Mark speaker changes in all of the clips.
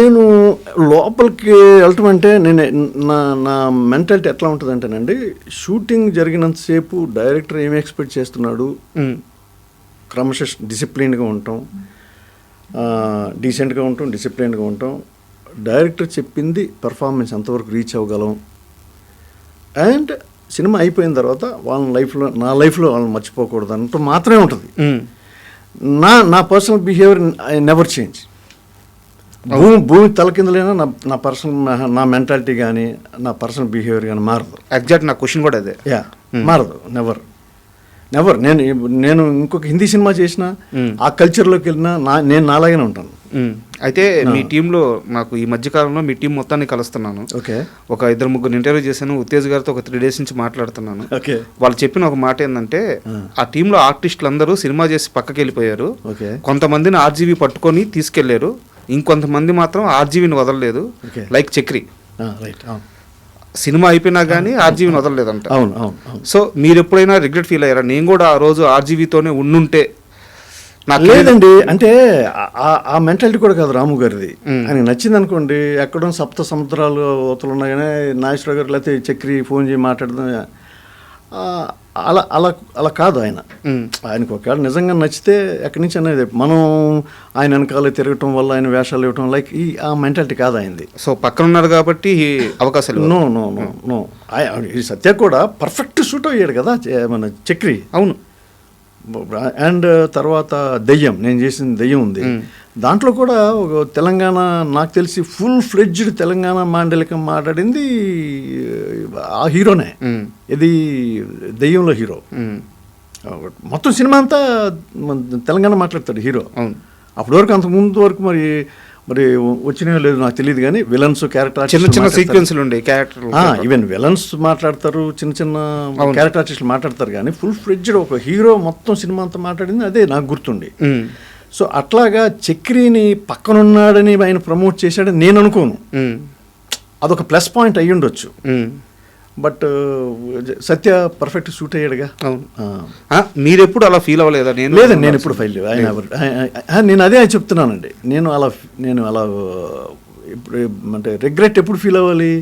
Speaker 1: నేను లోపలికి వెళ్ళటం అంటే నేను నా మెంటాలిటీ ఎట్లా ఉంటుందంటేనండి, షూటింగ్ జరిగినంతసేపు డైరెక్టర్ ఏమి ఎక్స్పెక్ట్ చేస్తున్నాడు, డిసిప్లిన్గా ఉంటాం, డీసెంట్గా ఉంటాం, డిసిప్లిన్గా ఉంటాం, డైరెక్టర్ చెప్పింది పెర్ఫార్మెన్స్ ఎంతవరకు రీచ్ అవ్వగలం, అండ్ సినిమా అయిపోయిన తర్వాత వాళ్ళ లైఫ్లో నా లైఫ్లో వాళ్ళని మర్చిపోకూడదు అంటూ మాత్రమే ఉంటుంది. నా personal behaviour I never change. భూమి తలకిందలైనా నా పర్సనల్ నా మెంటాలిటీ కానీ నా పర్సనల్ బిహేవియర్ కానీ మారదు.
Speaker 2: ఎగ్జాక్ట్ నా క్వశ్చన్ కూడా అదే.
Speaker 1: మారదు. నెవర్. నేను ఇంకొక హిందీ సినిమా చేసినా ఆ కల్చర్లోకి వెళ్ళినా నేను నాలాగానే ఉంటాను.
Speaker 2: అయితే మీ టీంలో నాకు ఈ మధ్యకాలంలో మీ టీం మొత్తాన్ని కలుస్తున్నాను.
Speaker 1: ఓకే.
Speaker 2: ఒక 2-3 ఇంటర్వ్యూ చేశాను. ఉత్తేజ్ గారితో ఒక 3 days నుంచి మాట్లాడుతున్నాను.
Speaker 1: ఓకే.
Speaker 2: వాళ్ళు చెప్పిన ఒక మాట ఏంటంటే, ఆ టీంలో ఆర్టిస్టులు అందరూ సినిమా చేసి పక్కకి వెళ్ళిపోయారు. కొంతమందిని ఆర్జీవీ పట్టుకొని తీసుకెళ్లారు, ఇంకొంతమంది మాత్రం ఆర్జీవీని వదలలేదు. లైక్ చక్రి సినిమా అయిపోయినా కానీ ఆర్జీవీని వదలలేదంట. సో మీరు ఎప్పుడైనా రిగ్రెట్ ఫీల్ అయ్యారా? నేను కూడా ఆ రోజు ఆర్జీవీతోనే ఉండుంటే నాకు
Speaker 1: లేదండి. అంటే ఆ మెంటాలిటీ కూడా కాదు రాము గారిది. ఆయనకు నచ్చింది అనుకోండి, ఎక్కడో 7 సముద్రాలు అవతలు ఉన్నాయనే నాగేశ్వరరావు గారు లేకపోతే చక్రి ఫోన్ చేసి మాట్లాడదాం, అలా కాదు ఆయన. ఆయనకు ఒకవేళ నిజంగా నచ్చితే ఎక్కడి నుంచి అనేది మనం ఆయన వెనకాల తిరగటం వల్ల ఆయన వేషాలు ఇవ్వటం లైక్ ఆ మెంటాలిటీ కాదు ఆయనది.
Speaker 2: సో పక్కన ఉన్నారు కాబట్టి అవకాశాలు.
Speaker 1: నో ఈ సత్య కూడా పర్ఫెక్ట్ షూట్ అయ్యాడు కదా మన చక్రి.
Speaker 2: అవును.
Speaker 1: అండ్ తర్వాత దెయ్యం, నేను చేసిన దెయ్యం ఉంది, దాంట్లో కూడా ఒక తెలంగాణ నాకు తెలిసి ఫుల్ ఫ్లెడ్జ్డ్ తెలంగాణ మాండలికం మాట్లాడింది ఆ హీరోనే. ఇది దెయ్యంలో హీరో. మొత్తం సినిమా అంతా తెలంగాణ మాట్లాడతాడు హీరో. అప్పటి వరకు అంతకుముందు వరకు మరి వచ్చినవో లేదు నాకు తెలియదు, కానీ విలన్స్ క్యారెక్టర్
Speaker 2: చిన్న సీక్వెన్స్లు ఉండే క్యారెక్టర్,
Speaker 1: ఈవెన్ విలన్స్ మాట్లాడతారు, చిన్న క్యారెక్టర్ ఆర్టిస్టులు మాట్లాడతారు, కానీ ఫుల్ ఫ్లెడ్జ్డ్ ఒక హీరో మొత్తం సినిమా అంతా మాట్లాడింది అదే నాకు గుర్తుండి. సో అట్లాగా చక్రిని పక్కనున్నాడని ఆయన ప్రమోట్ చేశాడని నేను అనుకోను. అదొక ప్లస్ పాయింట్ అయ్యి ఉండొచ్చు. బట్ సత్య పర్ఫెక్ట్ షూట్ అయ్యాడుగా.
Speaker 2: మీరు ఎప్పుడు అలా ఫీల్ అవ్వలేదా?
Speaker 1: లేదండి, నేను ఎప్పుడు ఫైల్ నేను అదే చెప్తున్నానండి. నేను అలా ఇప్పుడు అంటే రిగ్రెట్ ఎప్పుడు ఫీల్ అవ్వాలి?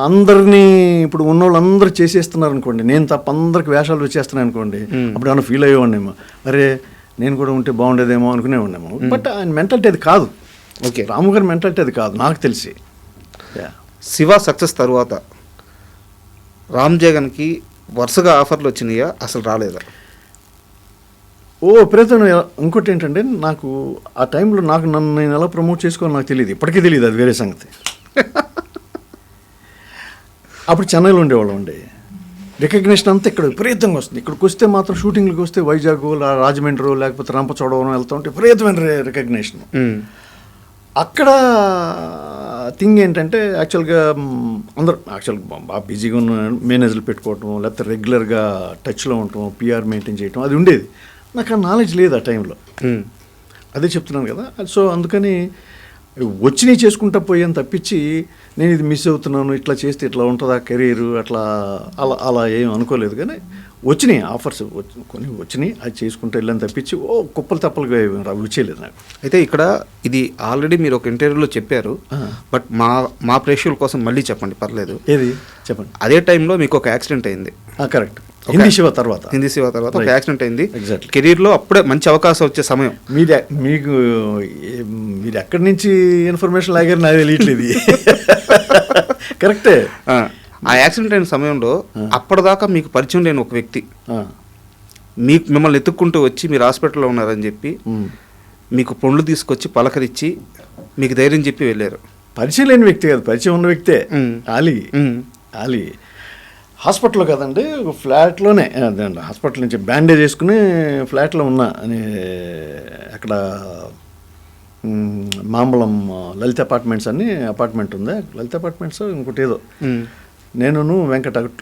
Speaker 1: అందరినీ ఇప్పుడు ఉన్నోళ్ళందరూ చేసేస్తున్నారు అనుకోండి, నేను తప్ప అందరికి వేషాలు వచ్చేస్తున్నాను అనుకోండి, అప్పుడు ఏమన్నా ఫీల్ అయ్యేవాడినేమో, అరే నేను కూడా ఉంటే బాగుండేదేమో అనుకునేవాడినేమో. బట్ ఆయన మెంటాలిటీ అది కాదు.
Speaker 2: ఓకే.
Speaker 1: రాము గారి మెంటాలిటీ అది కాదు నాకు తెలిసి.
Speaker 2: శివ సక్సెస్ తర్వాత రామ్ జగన్కి వరుసగా ఆఫర్లు వచ్చినాయా, అసలు రాలేదా?
Speaker 1: ప్రయత్నం. ఇంకోటి ఏంటంటే, నాకు ఆ టైంలో నన్ను నేను ఎలా ప్రమోట్ చేసుకోవాలో నాకు తెలియదు, ఇప్పటికీ తెలియదు, అది వేరే సంగతి. అప్పుడు చెన్నైలో ఉండేవాళ్ళం అండి. రికగ్నిషన్ అంతా ఇక్కడ విపరీతంగా వస్తుంది. ఇక్కడికి వస్తే మాత్రం షూటింగ్కి వస్తే వైజాగ్, రాజమండ్రి, లేకపోతే రంపచోడవరం వెళ్తూ ఉంటే విపరీతమైన రికగ్నిషన్. అక్కడ థింగ్ ఏంటంటే, యాక్చువల్గా అందరూ బాగా బిజీగా ఉన్న మేనేజర్లు పెట్టుకోవటం, లేకపోతే రెగ్యులర్గా టచ్లో ఉండటం, పిఆర్ మెయింటైన్ చేయటం, అది ఉండేది. నాకు ఆ నాలెడ్జ్ లేదు ఆ టైంలో. అదే చెప్తున్నాను కదా. సో అందుకని వచ్చినవి చేసుకుంటా పోయాను తప్పించి, నేను ఇది మిస్ అవుతున్నాను, ఇట్లా చేస్తే ఇట్లా ఉంటుందా కెరీర్, అలా ఏం అనుకోలేదు. కానీ వచ్చినాయి ఆఫర్స్, కొన్ని వచ్చినాయి, అది చేసుకుంటూ వెళ్ళని తప్పించి కుప్పలు తప్పలుగా వచ్చేయలేదు నాకు.
Speaker 2: అయితే ఇక్కడ ఇది ఆల్రెడీ మీరు ఒక ఇంటర్వ్యూలో చెప్పారు, బట్ మా ప్రేక్షకుల కోసం మళ్ళీ చెప్పండి, పర్లేదు.
Speaker 1: ఏది చెప్పండి.
Speaker 2: అదే టైంలో మీకు ఒక యాక్సిడెంట్ అయింది.
Speaker 1: కరెక్ట్. హిందీ శివ తర్వాత
Speaker 2: ఒక యాక్సిడెంట్ అయింది. కెరీర్లో అప్పుడే మంచి అవకాశం వచ్చే సమయం.
Speaker 1: మీరు ఎక్కడి నుంచి ఇన్ఫర్మేషన్ లాగారు నాకు తెలియట్లేదు. కరెక్టే.
Speaker 2: ఆ యాక్సిడెంట్ అయిన సమయంలో అప్పటిదాకా మీకు పరిచయం లేని ఒక వ్యక్తి మిమ్మల్ని ఎత్తుక్కుంటూ వచ్చి మీరు హాస్పిటల్లో ఉన్నారని చెప్పి మీకు పండ్లు తీసుకొచ్చి పలకరించి మీకు ధైర్యం చెప్పి వెళ్ళారు.
Speaker 1: పరిచయం లేని వ్యక్తి కాదు, పరిచయం ఉన్న వ్యక్తే. ఆలీ హాస్పిటల్లో కదండి, ఫ్లాట్లోనే, హాస్పిటల్ నుంచి బ్యాండేజ్ వేసుకుని ఫ్లాట్లో ఉన్నా అని, అక్కడ మామూలం లలిత అపార్ట్మెంట్స్ అని అపార్ట్మెంట్ ఉంది, లలిత అపార్ట్మెంట్స్ ఇంకోటి ఏదో. నేను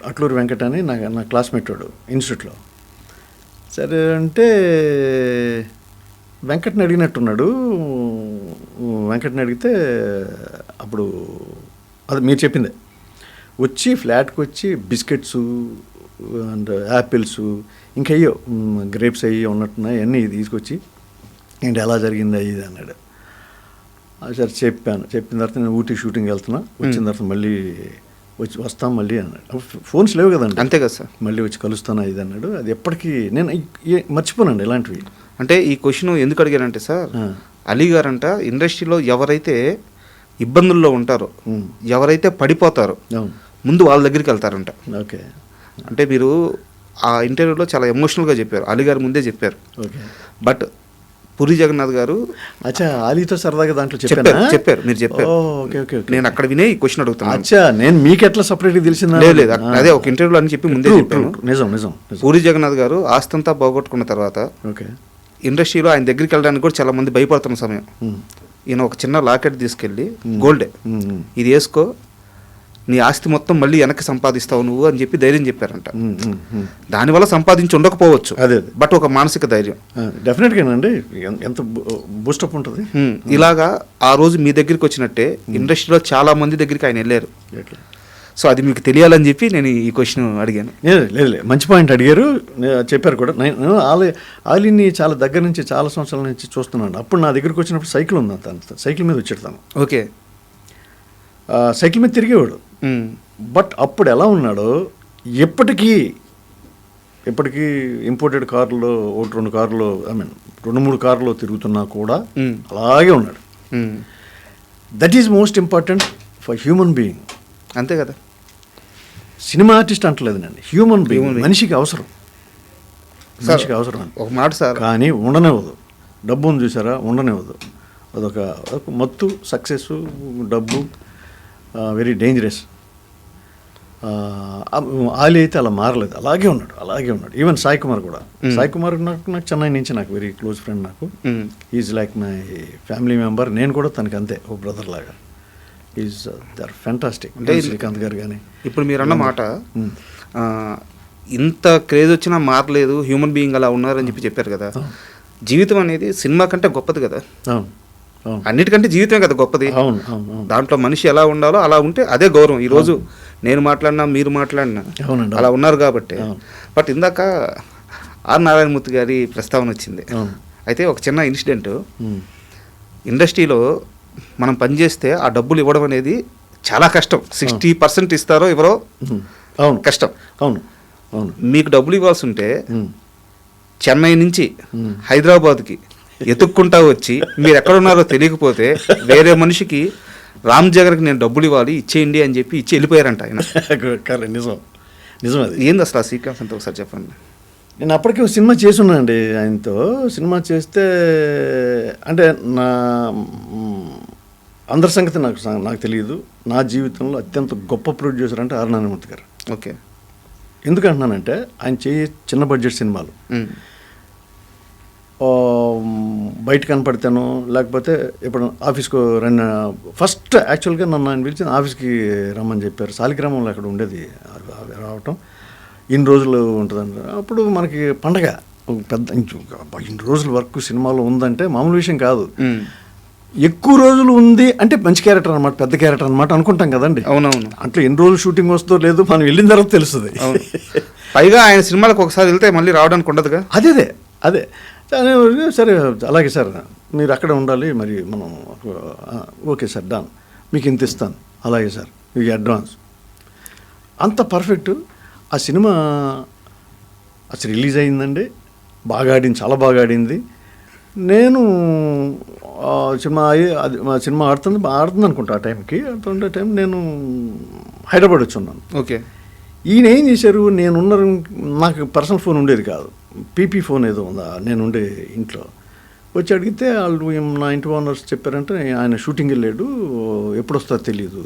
Speaker 1: అట్లూరు వెంకట అని నా క్లాస్మేట్ వాడు ఇన్స్టిట్యూట్లో. సరే అంటే వెంకట్ని అడిగినట్టున్నాడు. వెంకట్ని అడిగితే అప్పుడు అది మీరు చెప్పిందే, వచ్చి ఫ్లాట్కి వచ్చి బిస్కెట్స్ అండ్ యాపిల్స్ ఇంకా అయ్యో గ్రేప్స్ అయ్యి ఉన్నట్టున్నాయి, అన్నీ తీసుకొచ్చి ఏంటి ఎలా జరిగింది ఇది అన్నాడు. సరే చెప్పాను. చెప్పిన తర్వాత నేను ఊటీ షూటింగ్ వెళ్తున్నా, వచ్చిన తర్వాత మళ్ళీ వస్తాం మళ్ళీ అన్నాడు. ఫోన్స్ లేవు కదండి.
Speaker 2: అంతే కదా సార్.
Speaker 1: మళ్ళీ వచ్చి కలుస్తాను ఇది అన్నాడు. అది ఎప్పటికీ నేను మర్చిపోనండి ఇలాంటివి.
Speaker 2: అంటే ఈ క్వశ్చన్ ఎందుకు అడిగానంటే సార్, అలీ గారంట ఇండస్ట్రీలో ఎవరైతే ఇబ్బందుల్లో ఉంటారో, ఎవరైతే పడిపోతారో ముందు వాళ్ళ దగ్గరికి వెళ్తారంట.
Speaker 1: ఓకే.
Speaker 2: అంటే మీరు ఆ ఇంటర్వ్యూలో చాలా ఎమోషనల్గా చెప్పారు, అలీ గారు ముందే చెప్పారు.
Speaker 1: ఓకే.
Speaker 2: బట్ పూరి జగన్నాథ్ గారు
Speaker 1: అచ్చా ఆలీతో సరదాగా దాంట్లో
Speaker 2: చెప్పారు మీరు చెప్పారు.
Speaker 1: Okay okay.
Speaker 2: నేను అక్కడ వినే ఈ క్వశ్చన్ అడుగుతాను.
Speaker 1: అచ్చా నేను మీకు ఎట్లా సపరేట్గా తెలిసిందా?
Speaker 2: లేదు అదే ఒక ఇంటర్వ్యూలో అని చెప్పి ముందే చెప్పాను.
Speaker 1: నిజం నిజం.
Speaker 2: పూరి జగన్నాథ్ గారు ఆస్తంతా పోగొట్టుకున్న తర్వాత
Speaker 1: ఓకే
Speaker 2: ఇండస్ట్రీలో ఆయన దగ్గరికి వెళ్ళడానికి కూడా చాలా మంది భయపడుతున్న సమయం, ఈయన ఒక చిన్న లాకెట్ తీసుకెళ్ళి గోల్డే ఇది వేసుకో, నీ ఆస్తి మొత్తం మళ్ళీ వెనక్కి సంపాదిస్తావు నువ్వు అని చెప్పి ధైర్యం చెప్పారంట. దానివల్ల సంపాదించి ఉండకపోవచ్చు,
Speaker 1: అదే
Speaker 2: బట్ ఒక మానసిక ధైర్యం
Speaker 1: డెఫినెట్గా అండి. ఎంత బూస్టప్ ఉంటుంది.
Speaker 2: ఇలాగా ఆ రోజు మీ దగ్గరికి వచ్చినట్టే ఇండస్ట్రీలో చాలా మంది దగ్గరికి ఆయన వెళ్ళారు. సో అది మీకు తెలియాలని చెప్పి నేను ఈ క్వశ్చన్ అడిగాను.
Speaker 1: లేదు మంచి పాయింట్ అడిగారు, చెప్పారు కూడా. నేను ఆలీని చాలా దగ్గర నుంచి చాలా సంవత్సరాల నుంచి చూస్తున్నాను. అప్పుడు నా దగ్గరికి వచ్చినప్పుడు సైకిల్ ఉంది, అంత సైకిల్ మీద వచ్చేస్తాను.
Speaker 2: ఓకే.
Speaker 1: సైకిల్ మీద తిరిగేవాడు. బట్ అప్పుడు ఎలా ఉన్నాడో ఎప్పటికీ ఇంపోర్టెడ్ కార్లో 1-2 కార్లో ఐ మీన్ 2-3 కార్లో తిరుగుతున్నా కూడా అలాగే ఉన్నాడు. That is most important for human being.
Speaker 2: అంతే కదా.
Speaker 1: సినిమా ఆర్టిస్ట్ అంటలేదు నేను, హ్యూమన్ బీయింగ్, మనిషికి అవసరం. మనిషికి అవసరం
Speaker 2: ఒక మాట సార్.
Speaker 1: కానీ ఉండనివ్వదు. డబ్బు ఉంది చూసారా, ఉండనివ్వదు. అదొక మత్తు. సక్సెస్, డబ్బు వెరీ డేంజరస్. ఆలీ అయితే అలా మారలేదు, అలాగే ఉన్నాడు. ఈవెన్ సాయి కుమార్ కూడా. సాయి కుమార్ నాకు చెన్నై నుంచి నాకు వెరీ క్లోజ్ ఫ్రెండ్. నాకు is like my family member. నేను కూడా తనకి అంతే, ఓ బ్రదర్ లాగా. Is there fantastic. అంటే శ్రీకాంత్ గారు కానీ.
Speaker 2: ఇప్పుడు మీరు అన్న మాట, ఇంత క్రేజ్ వచ్చినా మారలేదు, హ్యూమన్ బీయింగ్ అలా ఉన్నారని చెప్పారు కదా. జీవితం అనేది సినిమా కంటే గొప్పది కదా. అన్నిటికంటే జీవితమే కదా గొప్పది. దాంట్లో మనిషి ఎలా ఉండాలో అలా ఉంటే అదే గౌరవం. ఈరోజు నేను మాట్లాడినా మీరు మాట్లాడినా అలా ఉన్నారు కాబట్టి. బట్ ఇందాక ఆర్ నారాయణమూర్తి గారి ప్రస్తావన వచ్చింది. అయితే ఒక చిన్న ఇన్సిడెంట్, ఇండస్ట్రీలో మనం పనిచేస్తే ఆ డబ్బులు ఇవ్వడం అనేది చాలా కష్టం. 60% ఇస్తారో ఎవరో కష్టం. మీకు డబ్బులు ఇవ్వాల్సి ఉంటే చెన్నై నుంచి హైదరాబాద్కి ఎతుక్కుంటా వచ్చి మీరు ఎక్కడున్నారో తెలియకపోతే వేరే మనిషికి రామ్ జగన్కి నేను డబ్బులు ఇవ్వాలి ఇచ్చేయండి అని చెప్పి ఇచ్చి వెళ్ళిపోయారంట ఆయన.
Speaker 1: నిజం అది.
Speaker 2: ఏంది అసలు ఆ సీక్వెన్స్ అంతా ఒకసారి చెప్పండి.
Speaker 1: నేను అప్పటికే ఒక సినిమా చేసున్నానండి ఆయనతో. సినిమా చేస్తే అంటే అందరి సంగతి నాకు తెలియదు. నా జీవితంలో అత్యంత గొప్ప ప్రొడ్యూసర్ అంటే ఆర్ నారాయణమూర్తి గారు.
Speaker 2: ఓకే.
Speaker 1: ఎందుకంటున్నానంటే ఆయన చిన్న బడ్జెట్ సినిమాలు బయట కనపడతాను, లేకపోతే ఇప్పుడు ఆఫీస్కు ఫస్ట్ యాక్చువల్గా నన్ను ఆయన పిలిచి ఆఫీస్కి రమ్మని చెప్పారు. సాలిగ్రామంలో అక్కడ ఉండేది రావటం. ఇన్ని రోజులు ఉంటుందండి. అప్పుడు మనకి పండగ పెద్ద, ఇన్ని రోజుల వర్క్ సినిమాలో ఉందంటే మామూలు విషయం కాదు. ఎక్కువ రోజులు ఉంది అంటే మంచి క్యారెక్టర్ అనమాట, పెద్ద క్యారెక్టర్ అనమాట అనుకుంటాం కదండి.
Speaker 2: అవునవును.
Speaker 1: అంటే ఎన్ని రోజులు షూటింగ్ వస్తుందో లేదు మనం వెళ్ళిన తర్వాత తెలుస్తుంది.
Speaker 2: పైగా ఆయన సినిమాలకు ఒకసారి వెళ్తే మళ్ళీ రావడానికి ఉండదుగా.
Speaker 1: అదే సరే అలాగే సార్ మీరు అక్కడే ఉండాలి మరి మనం. ఓకే సార్ డన్, మీకు ఇంత ఇస్తాను. అలాగే సార్ మీకు అడ్వాన్స్. అంత పర్ఫెక్ట్. ఆ సినిమా అసలు రిలీజ్ అయిందండి, బాగా ఆడింది, చాలా బాగా ఆడింది. నేను సినిమా ఆడుతుంది అనుకుంటా. ఆ టైంకి ఆడుతుండే టైం నేను హైదరాబాద్ వచ్చి ఉన్నాను.
Speaker 2: ఓకే.
Speaker 1: ఈయన ఏం చేశారు, నాకు పర్సనల్ ఫోన్ ఉండేది కాదు, పీపీ ఫోన్ ఏదో ఉందా నేను ఉండే ఇంట్లో. వచ్చి అడిగితే వాళ్ళు నా ఇంటి ఓనర్స్ చెప్పారంటే ఆయన షూటింగ్ వెళ్ళాడు, ఎప్పుడు వస్తారో తెలియదు.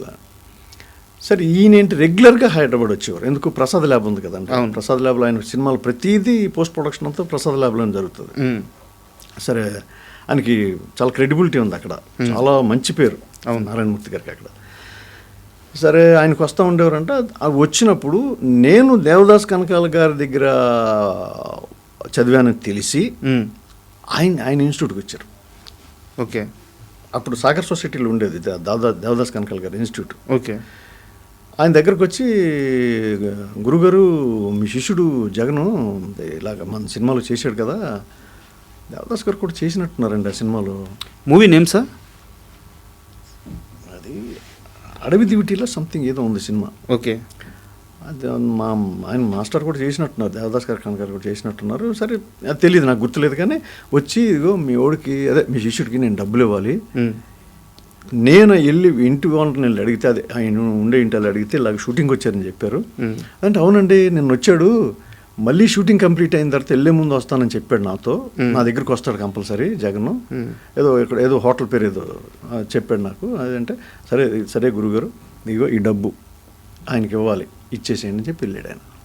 Speaker 1: సరే ఈయనేంటి రెగ్యులర్గా హైదరాబాద్ వచ్చేవారు. ఎందుకు ప్రసాద్ ల్యాబ్ ఉంది కదండి. ప్రసాద్ ల్యాబ్లో ఆయన సినిమాలు ప్రతిదీ పోస్ట్ ప్రొడక్షన్ అంతా ప్రసాద్ ల్యాబ్లోనే జరుగుతుంది. సరే ఆయనకి చాలా క్రెడిబిలిటీ ఉంది అక్కడ, చాలా మంచి పేరు నారాయణమూర్తి గారికి అక్కడ. సరే ఆయనకు వస్తూ ఉండేవారంట. వచ్చినప్పుడు నేను దేవదాస్ కనకాల గారి దగ్గర చదివానని తెలిసి ఆయన ఇన్స్టిట్యూట్కి వచ్చారు.
Speaker 2: ఓకే.
Speaker 1: అప్పుడు సాగర్ సొసైటీలో ఉండేది దేవదాస్ కనకాల గారి ఇన్స్టిట్యూట్.
Speaker 2: ఓకే.
Speaker 1: ఆయన దగ్గరకు వచ్చి, గురుగారు మీ శిష్యుడు జగను ఇలాగ మన సినిమాలో చేశాడు కదా, దేవదాస్ గారు కూడా చేసినట్టున్నారండి ఆ సినిమాలో.
Speaker 2: Movie name sir?
Speaker 1: అడవి దివిటీలో సంథింగ్ ఏదో ఉంది సినిమా.
Speaker 2: ఓకే.
Speaker 1: అది ఆయన మాస్టర్ కూడా చేసినట్టున్నారు, దేవదాస్ గారు ఖాన్ గారు కూడా చేసినట్టున్నారు. సరే అది తెలియదు, నాకు గుర్తులేదు. కానీ వచ్చి ఇదిగో మీ ఓడికి అదే మీ శిష్యుడికి నేను డబ్బులు ఇవ్వాలి, నేను వెళ్ళి ఇంటి వాళ్ళని వెళ్ళి అడిగితే, అదే ఆయన ఉండే ఇంటి వాళ్ళు అడిగితే ఇలాగ షూటింగ్ వచ్చారని చెప్పారు. అంటే అవునండి నిన్న వచ్చాడు, మళ్ళీ షూటింగ్ కంప్లీట్ అయిన తర్వాత వెళ్ళే ముందు వస్తానని చెప్పాడు నాతో, నా దగ్గరికి వస్తాడు కంపల్సరీ జగన్, ఏదో ఇక్కడ ఏదో హోటల్ పేరు ఏదో చెప్పాడు నాకు. అదంటే సరే సరే గురుగారు ఇదిగో ఈ డబ్బు ఆయనకి ఇవ్వాలి, ఇచ్చేసేయండి అని చెప్పి వెళ్ళాడు ఆయన.